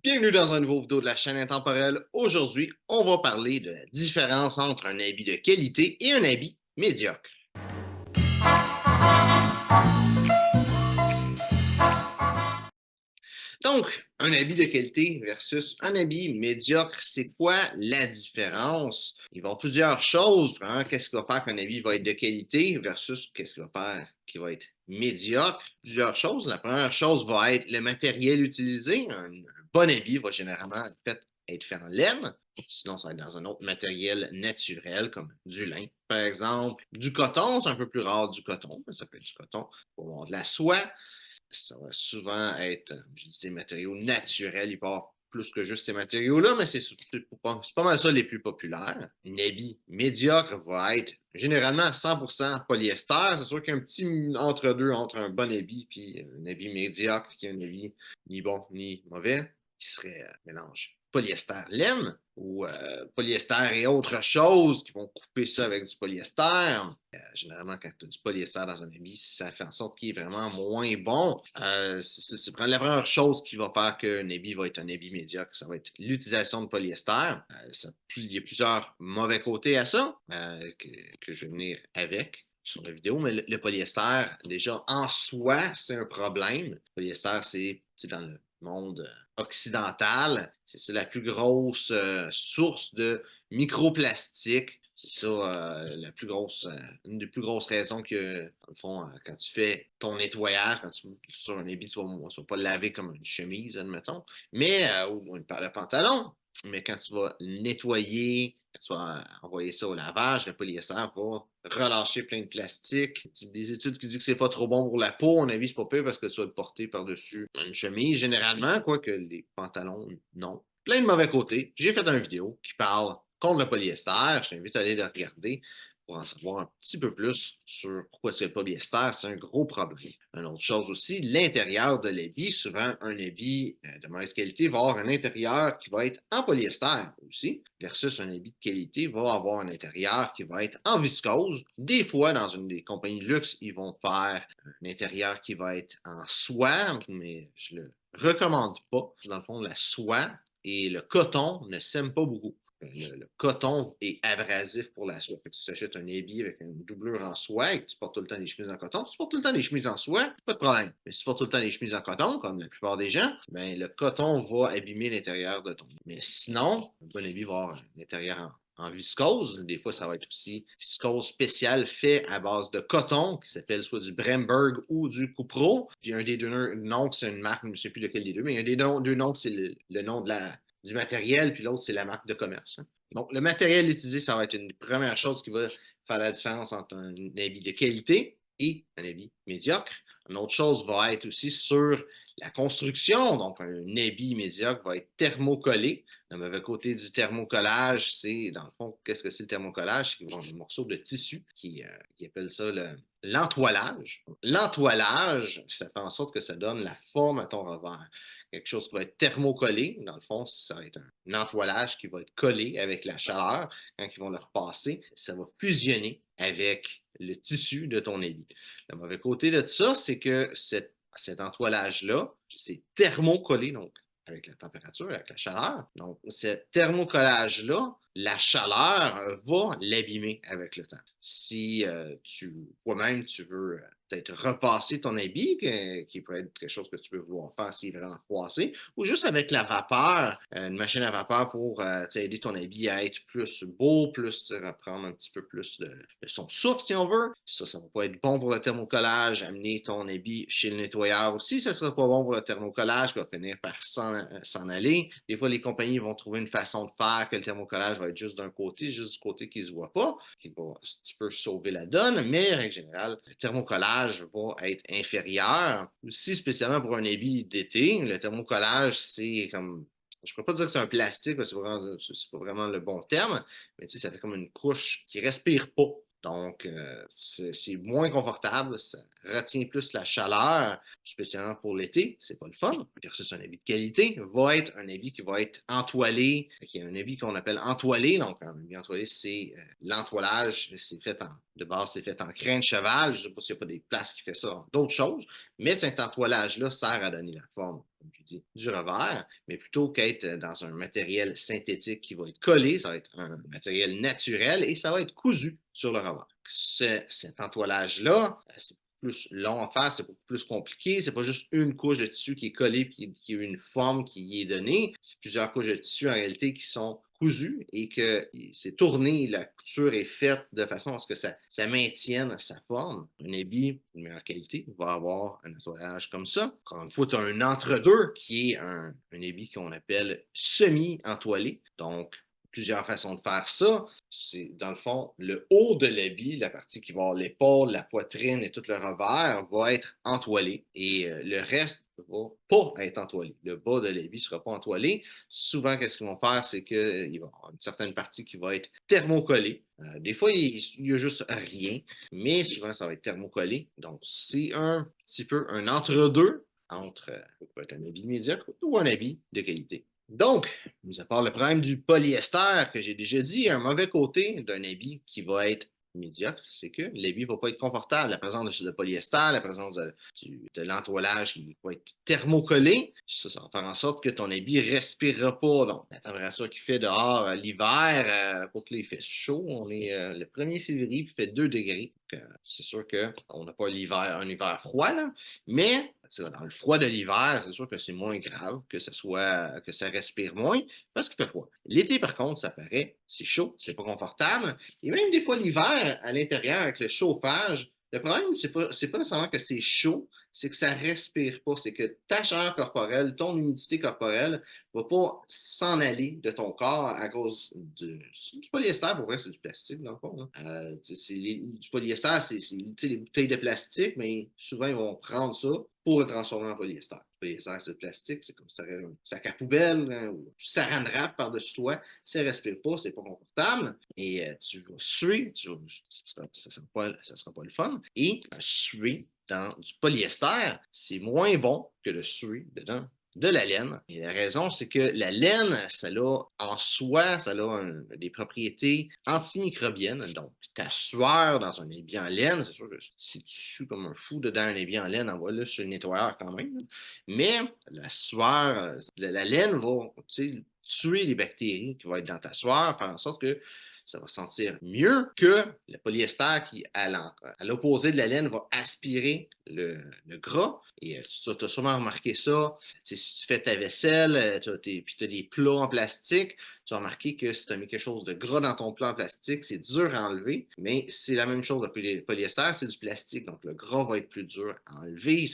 Bienvenue dans un nouveau vidéo de la chaîne Intemporelle. Aujourd'hui, on va parler de la différence entre un habit de qualité et un habit médiocre. Donc, un habit de qualité versus un habit médiocre, c'est quoi la différence? Il va y avoir plusieurs choses. Premièrement, qu'est-ce qui va faire qu'un habit va être de qualité versus qu'est-ce qui va faire qui va être médiocre? Plusieurs choses. La première chose va être le matériel utilisé. Un bon habit va généralement être fait en laine. Sinon, ça va être dans un autre matériel naturel, comme du lin, par exemple. Du coton, c'est un peu plus rare du coton, mais ça peut être du coton. Il va y avoir de la soie. Ça va souvent être, je dis des matériaux naturels, il peut y avoir plus que juste ces matériaux-là, mais c'est pas mal ça les plus populaires. Un habit médiocre va être généralement à 100% polyester. C'est sûr qu'il y a un petit entre-deux entre un bon habit et un habit médiocre qui est un habit ni bon ni mauvais, qui serait mélange polyester-laine ou polyester et autre chose qui vont couper ça avec du polyester. Généralement, quand tu as du polyester dans un habit, ça fait en sorte qu'il est vraiment moins bon. C'est la première chose qui va faire qu'un habit va être un habit médiocre. Ça va être l'utilisation de polyester. Il y a plusieurs mauvais côtés à ça que je vais venir avec sur la vidéo, mais le polyester, déjà en soi, c'est un problème. Le polyester, c'est dans le monde occidental, c'est la plus grosse source de microplastiques. C'est ça, une des plus grosses raisons que, dans le fond, quand tu fais ton nettoyage, sur un habit, tu vas pas le laver comme une chemise, admettons, mais, ou le pantalon, mais quand tu vas nettoyer, quand tu vas envoyer ça au lavage, le polyester va relâcher plein de plastique. Des études qui disent que c'est pas trop bon pour la peau, on avis, c'est pas pire parce que tu vas le porter par-dessus une chemise, généralement, quoique les pantalons, non. Plein de mauvais côtés. J'ai fait une vidéo qui parle contre le polyester. Je t'invite à aller le regarder pour en savoir un petit peu plus sur pourquoi c'est le polyester, c'est un gros problème. Une autre chose aussi, l'intérieur de l'habit. Souvent, un habit de mauvaise qualité va avoir un intérieur qui va être en polyester aussi, versus un habit de qualité va avoir un intérieur qui va être en viscose. Des fois, dans une des compagnies de luxe, ils vont faire un intérieur qui va être en soie, mais je le recommande pas. Dans le fond, la soie et le coton ne s'aiment pas beaucoup. Le coton est abrasif pour la soie. Tu t'achètes un habit avec une doublure en soie et que tu portes tout le temps des chemises en coton. Si tu portes tout le temps des chemises en soie, pas de problème. Mais si tu portes tout le temps des chemises en coton, comme la plupart des gens, ben, le coton va abîmer l'intérieur de ton habit. Mais sinon, un bon habit va avoir un intérieur en viscose. Des fois, ça va être aussi viscose spéciale fait à base de coton qui s'appelle soit du Bremberg ou du Cupro. Puis un des deux noms, c'est une marque, je ne sais plus lequel des deux, mais un des deux noms, c'est le nom du matériel, puis l'autre, c'est la marque de commerce. Hein. Donc, le matériel utilisé, ça va être une première chose qui va faire la différence entre un habit de qualité et un habit médiocre. Une autre chose va être aussi sur la construction. Donc, un habit médiocre va être thermocollé. Le mauvais côté du thermocollage, c'est, dans le fond, qu'est-ce que c'est le thermocollage? C'est des morceaux de tissu qui appellent ça l'entoilage. L'entoilage, ça fait en sorte que ça donne la forme à ton revers. Quelque chose qui va être thermocollé. Dans le fond, ça va être un entoilage qui va être collé avec la chaleur. Quand ils vont le repasser, ça va fusionner avec le tissu de ton habit. Le mauvais côté de ça, c'est que cet entoilage-là, c'est thermocollé, donc avec la température, avec la chaleur. Donc, ce thermocollage-là, la chaleur va l'abîmer avec le temps. Si toi-même, tu veux peut-être repasser ton habit, qui peut être quelque chose que tu peux vouloir faire s'il est vraiment froissé, ou juste avec la vapeur, une machine à vapeur pour aider ton habit à être plus beau, plus reprendre un petit peu plus de son souffle, si on veut. Ça va pas être bon pour le thermocollage. Amener ton habit chez le nettoyeur aussi, ça sera pas bon pour le thermocollage, qui va finir par s'en aller. Des fois, les compagnies vont trouver une façon de faire que le thermocollage va être juste d'un côté, juste du côté qui ne se voit pas, qui va un petit peu sauver la donne, mais en règle générale, le thermocollage va être inférieur. Aussi, spécialement pour un habit d'été, le thermocollage, c'est comme je ne pourrais pas dire que c'est un plastique, parce que c'est pas vraiment le bon terme, mais ça fait comme une couche qui ne respire pas. Donc, c'est moins confortable, ça retient plus la chaleur, spécialement pour l'été, c'est pas le fun. Versus un habit de qualité va être un habit qui va être entoilé, qui est un habit qu'on appelle entoilé. Donc, un habit entoilé, c'est l'entoilage, de base, c'est fait en crin de cheval. Je ne sais pas s'il n'y a pas des places qui font ça, d'autres choses, mais cet entoilage-là sert à donner la forme. comme je dis, du revers, mais plutôt qu'être dans un matériel synthétique qui va être collé, ça va être un matériel naturel et ça va être cousu sur le revers. Cet entoilage-là, c'est plus long à faire, c'est beaucoup plus compliqué. C'est pas juste une couche de tissu qui est collée puis qui a une forme qui y est donnée. C'est plusieurs couches de tissu en réalité qui sont cousues et que c'est tourné, la couture est faite de façon à ce que ça maintienne sa forme. Un habit de meilleure qualité va avoir un nettoyage comme ça. Encore une fois, tu as un entre-deux qui est un habit qu'on appelle semi-entoilé. Donc, plusieurs façons de faire ça. C'est, dans le fond, le haut de l'habit, la partie qui va avoir l'épaule, la poitrine et tout le revers, va être entoilé. Et le reste va pas être entoilé. Le bas de l'habit ne sera pas entoilé. Souvent, qu'est-ce qu'ils vont faire, c'est qu'il va y avoir une certaine partie qui va être thermocollée. Des fois, il n'y a juste rien, mais souvent, ça va être thermocollé. Donc, c'est un petit peu un entre-deux entre peut être un habit médiocre ou un habit de qualité. Donc, mis à part le problème du polyester que j'ai déjà dit, un mauvais côté d'un habit qui va être médiocre, c'est que l'habit ne va pas être confortable. La présence de polyester, la présence de l'entoilage qui va être thermocollé, ça va faire en sorte que ton habit ne respirera pas. Donc, la température qu'il fait dehors l'hiver, pour que il fait chaud, on est le 1er février, il fait 2 degrés. C'est sûr qu'on n'a pas un hiver froid, là, mais dans le froid de l'hiver, c'est sûr que c'est moins grave que ça respire moins parce qu'il fait froid. L'été, par contre, ça paraît, c'est chaud, c'est pas confortable. Et même des fois, l'hiver, à l'intérieur, avec le chauffage, le problème, c'est pas nécessairement que c'est chaud, c'est que ça respire pas. C'est que ta chaleur corporelle, ton humidité corporelle ne va pas s'en aller de ton corps à cause du polyester. Pour vrai, c'est du plastique, dans le fond. Du polyester, c'est les bouteilles de plastique, mais souvent, ils vont prendre ça pour le transformer en polyester. Le polyester, c'est du plastique, c'est comme si tu avais un sac à poubelle ou du saran wrap par-dessus toi. Ça ne respire pas, c'est pas confortable. Et tu vas suer, ça ne sera pas le fun. Et suer dans du polyester, c'est moins bon que de suer dedans de la laine. Et la raison, c'est que la laine, ça a en soi, ça a des propriétés antimicrobiennes. Donc, ta sueur dans un habit en laine, c'est sûr que si tu sues comme un fou dedans un habit en laine, envoie-le sur le nettoyeur quand même. Mais la sueur, la laine va tuer les bactéries qui vont être dans ta sueur, faire en sorte que ça va sentir mieux que le polyester qui, à l'opposé de la laine, va aspirer le gras. Et tu as sûrement remarqué ça. Si tu fais ta vaisselle, puis tu as des plats en plastique, tu vas remarquer que si tu as mis quelque chose de gras dans ton plat en plastique, c'est dur à enlever, mais c'est la même chose. Le polyester, c'est du plastique, donc le gras va être plus dur à enlever.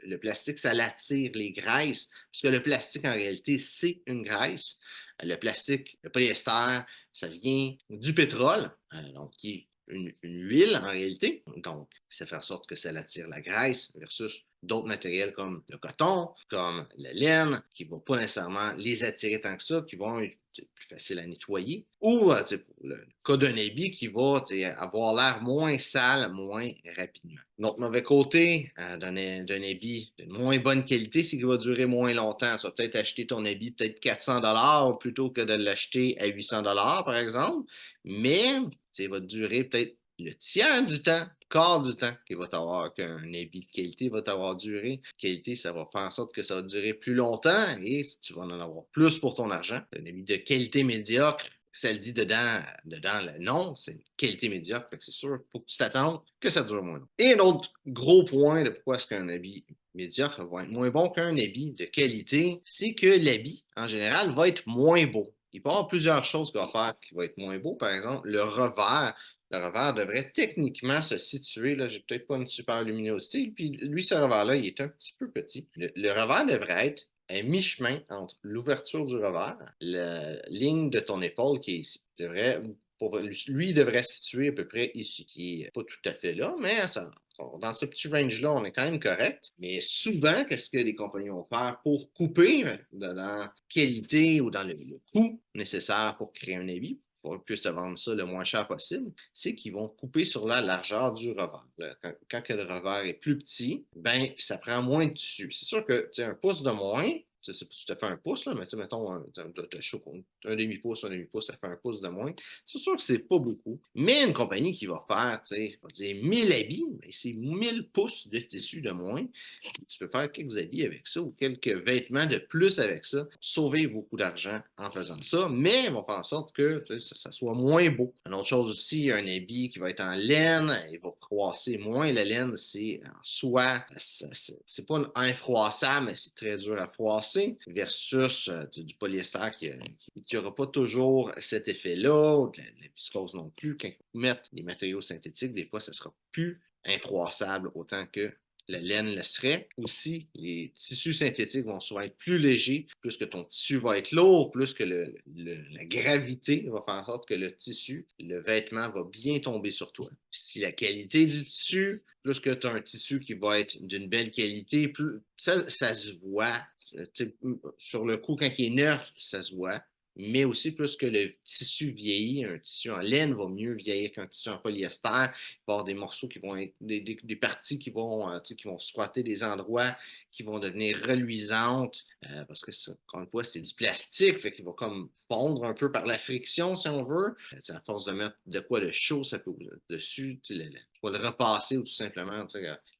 Le plastique, ça l'attire les graisses, puisque le plastique, en réalité, c'est une graisse. Le plastique, le polyester, ça vient du pétrole, donc qui est une huile en réalité. Donc, ça fait en sorte que ça attire la graisse versus d'autres matériels comme le coton, comme la laine, qui ne vont pas nécessairement les attirer tant que ça, qui vont être plus faciles à nettoyer. Ou pour le cas d'un habit qui va avoir l'air moins sale, moins rapidement. Notre mauvais côté d'un habit de moins bonne qualité, c'est qu'il va durer moins longtemps. Tu vas peut-être acheter ton habit peut-être 400$ plutôt que de l'acheter à 800$, par exemple, mais il va durer peut-être le tiers du temps, quart du temps qu'un habit de qualité va t'avoir duré. Qualité, ça va faire en sorte que ça va durer plus longtemps et tu vas en avoir plus pour ton argent. Un habit de qualité médiocre, ça le dit dedans le nom, c'est une qualité médiocre. C'est sûr, il faut que tu t'attendes que ça dure moins longtemps. Et un autre gros point de pourquoi est-ce qu'un habit médiocre va être moins bon qu'un habit de qualité, c'est que l'habit, en général, va être moins beau. Il peut y avoir plusieurs choses qui vont faire qui vont être moins beau. Par exemple, le revers. Le revers devrait techniquement se situer, là, j'ai peut-être pas une super luminosité, puis lui, ce revers-là, il est un petit peu petit. Le revers devrait être à mi-chemin entre l'ouverture du revers, la ligne de ton épaule qui est ici. Lui, il devrait se situer à peu près ici, qui n'est pas tout à fait là, mais dans ce petit range-là, on est quand même correct. Mais souvent, qu'est-ce que les compagnies vont faire pour couper dans la qualité ou dans le coût nécessaire pour créer un habit? Pour qu'ils puissent te vendre ça le moins cher possible, c'est qu'ils vont couper sur la largeur du revers. Quand le revers est plus petit, ben ça prend moins de tissu. C'est sûr que un pouce de moins, sais, tu te fais un pouce, là, mais tu sais, mettons, un demi-pouce, ça fait un pouce de moins. C'est sûr que c'est pas beaucoup. Mais une compagnie qui va faire, tu sais, va dire 1000 habits, ben, c'est 1000 pouces de tissu de moins. Tu peux faire quelques habits avec ça ou quelques vêtements de plus avec ça, sauver beaucoup d'argent en faisant ça, mais on va faire en sorte que ça soit moins beau. Une autre chose aussi, un habit qui va être en laine, il va froisser moins. La laine, c'est en soi, c'est pas infroissable, mais c'est très dur à froisser, versus du polyester qui n'aura pas toujours cet effet-là, ou de la viscose non plus. Quand vous mettez des matériaux synthétiques, des fois, ça sera plus infroissable autant que la laine le serait. Aussi, les tissus synthétiques vont souvent être plus légers. Plus que ton tissu va être lourd, plus que la gravité va faire en sorte que le tissu, le vêtement va bien tomber sur toi. Si la qualité du tissu, plus que tu as un tissu qui va être d'une belle qualité, plus ça se voit. Sur le coup, quand il est neuf, ça se voit. Mais aussi, plus que le tissu vieillit, un tissu en laine va mieux vieillir qu'un tissu en polyester. Il va y avoir des morceaux qui vont être, des parties qui vont se frotter des endroits qui vont devenir reluisantes, parce que, encore une fois, c'est du plastique, fait qu'il va comme fondre un peu par la friction, si on veut. À force de mettre de quoi de chaud, ça peut dessus, tu vas le repasser ou tout simplement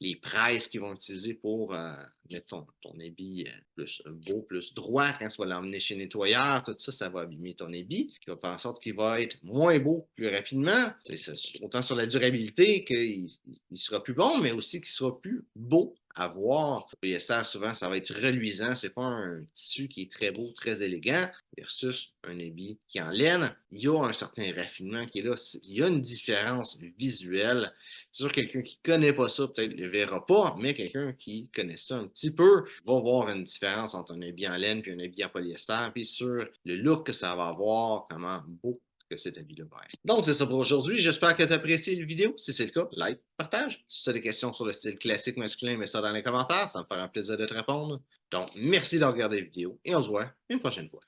les presses qu'ils vont utiliser pour mettre ton habit plus beau, plus droit quand tu vas l'emmener chez le nettoyeur, tout ça, ça va abîmer ton habit, qui va faire en sorte qu'il va être moins beau plus rapidement. Autant sur la durabilité qu'il sera plus bon, mais aussi qu'il sera plus beau à voir. Le polyester, souvent, ça va être reluisant. C'est pas un tissu qui est très beau, très élégant, versus un habit qui est en laine. Il y a un certain raffinement qui est là. Il y a une différence visuelle. C'est sûr, quelqu'un qui ne connaît pas ça, peut-être ne le verra pas, mais quelqu'un qui connaît ça un petit peu va voir une différence entre un habit en laine et un habit en polyester, puis sur le look que ça va avoir, comment beau que cet habit-là va être. Donc, c'est ça pour aujourd'hui. J'espère que tu as apprécié la vidéo. Si c'est le cas, like, partage. Si tu as des questions sur le style classique masculin, mets ça dans les commentaires. Ça me fera un plaisir de te répondre. Donc, merci d'avoir regardé la vidéo et on se voit une prochaine fois.